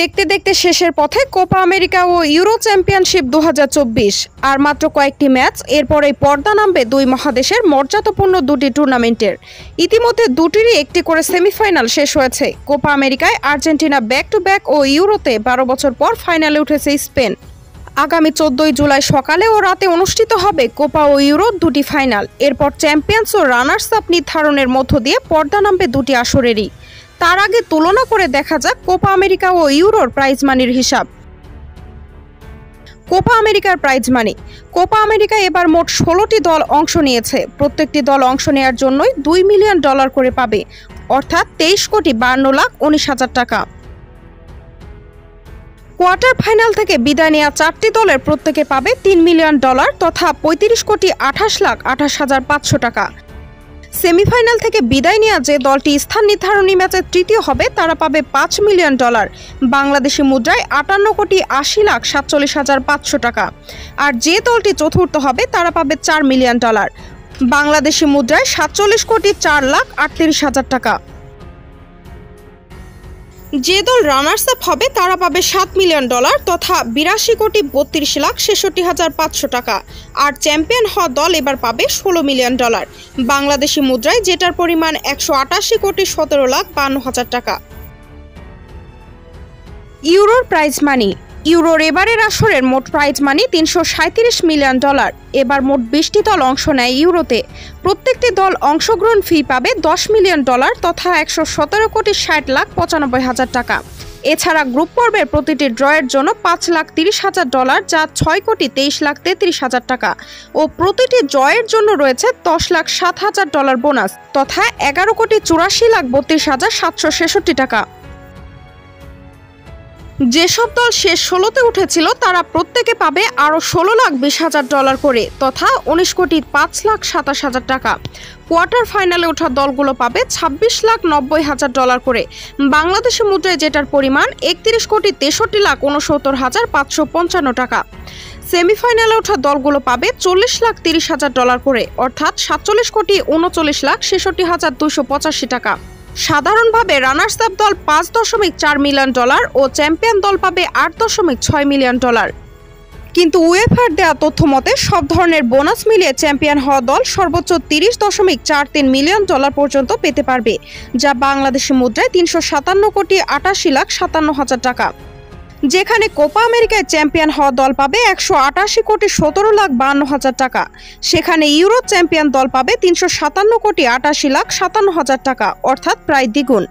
দেখতে দেখতে শেষের পথে কোপা আমেরিকা ও ইউরো চ্যাম্পিয়নশিপ 2024 আর মাত্র কয়েকটি ম্যাচ, এরপরেই পর্দা নামবে দুই মহাদেশের মর্যাদাপূর্ণ দুটি টুর্নামেন্টের। ইতিমধ্যে দুটিরই একটি করে সেমিফাইনাল শেষ হয়েছে। কোপা আমেরিকায় আর্জেন্টিনা ব্যাক টু ব্যাক ও ইউরোতে 12 বছর পর ফাইনালে উঠেছে স্পেন। আগামী 14 জুলাই সকালে ও রাতে অনুষ্ঠিত হবে কোপা ও ইউরো দুটি ফাইনাল। এরপর চ্যাম্পিয়ন্স ও রানার্স আপ নির্ধারণের মধ্য দিয়ে পর্দা নামবে দুটি আসরেরই। তার আগে তুলনা করে দেখা যাক কোপা আমেরিকা ও ইউরোর প্রাইজ মানির হিসাব। কোপা আমেরিকার প্রাইজ মানি। কোপা আমেরিকায় এবার মোট 16টি দল অংশ নিয়েছে। প্রত্যেকটি দল অংশ নেওয়ার জন্যই $2 মিলিয়ন করে পাবে, অর্থাৎ 23,52,19,000 টাকা। কোয়ার্টার ফাইনাল থেকে বিদায় নেওয়া 4টি দলের প্রত্যেকে পাবে $3 মিলিয়ন তথা 35,28,28,500 টাকা। সেমিফাইনাল থেকে বিদায় নেওয়া যে দলটি স্থান নির্ধারণী ম্যাচে তৃতীয় হবে তারা পাবে $5 মিলিয়ন, বাংলাদেশি মুদ্রায় 58,47,500 টাকা। আর যে দলটি চতুর্থ হবে তারা পাবে $4 মিলিয়ন, বাংলাদেশি মুদ্রায় 47,04,38,000 টাকা। যে দল রানার্স আপ হবে তারা পাবে $7 মিলিয়ন তথা 82,32,66,500 টাকা। আর চ্যাম্পিয়ন হওয়া দল এবার পাবে $16 মিলিয়ন, বাংলাদেশি মুদ্রায় যেটার পরিমাণ 188,17,52,000 টাকা। ইউরোর প্রাইজ মানি। ইউরোর এবারের আসরের মোট প্রাইজ মানি $337 মিলিয়ন। এবার মোট 20টি দল অংশ নেয় ইউরোতে। প্রত্যেকটি দল অংশগ্রহণ ফি পাবে $10 মিলিয়ন তথা 117,60,95,000 টাকা। এছাড়া গ্রুপ পর্বের প্রতিটি ড্রয়ের জন্য $5,30,000 যা $6,23,33,000 টাকা ও প্রতিটি জয়ের জন্য রয়েছে $10,07,000 বোনাস তথা $11,84,32,766 টাকা। যেসব দল শেষ 16তে উঠেছিল তারা প্রত্যেকে পাবে আরও $16,20,000 করে তথা $19,05,27,000 টাকা। কোয়ার্টার ফাইনালে ওঠা দলগুলো পাবে $26,90,000 করে, বাংলাদেশি মুদ্রায় যেটার পরিমাণ 31,63,69,555 টাকা। সেমিফাইনালে ওঠা দলগুলো পাবে $40,30,000 করে, অর্থাৎ $47,39,66,285 টাকা। সাধারণভাবে রানার্স আপ দল $5.4 মিলিয়ন ও চ্যাম্পিয়ন দল পাবে $8.6 মিলিয়ন। কিন্তু উয়েফার দেওয়া তথ্য মতে সব ধরনের বোনাস মিলিয়ে চ্যাম্পিয়ন হওয়া দল সর্বোচ্চ $30.43 মিলিয়ন পর্যন্ত পেতে পারবে, যা বাংলাদেশি মুদ্রায় 357,80,57,000 টাকা। যেখানে কোপা আমেরিকায় চ্যাম্পিয়ন হওয়া দল পাবে 188,17,52,000 টাকা, সেখানে ইউরো চ্যাম্পিয়ন দল পাবে 357,80,57,000 টাকা, অর্থাৎ প্রায় দ্বিগুণ।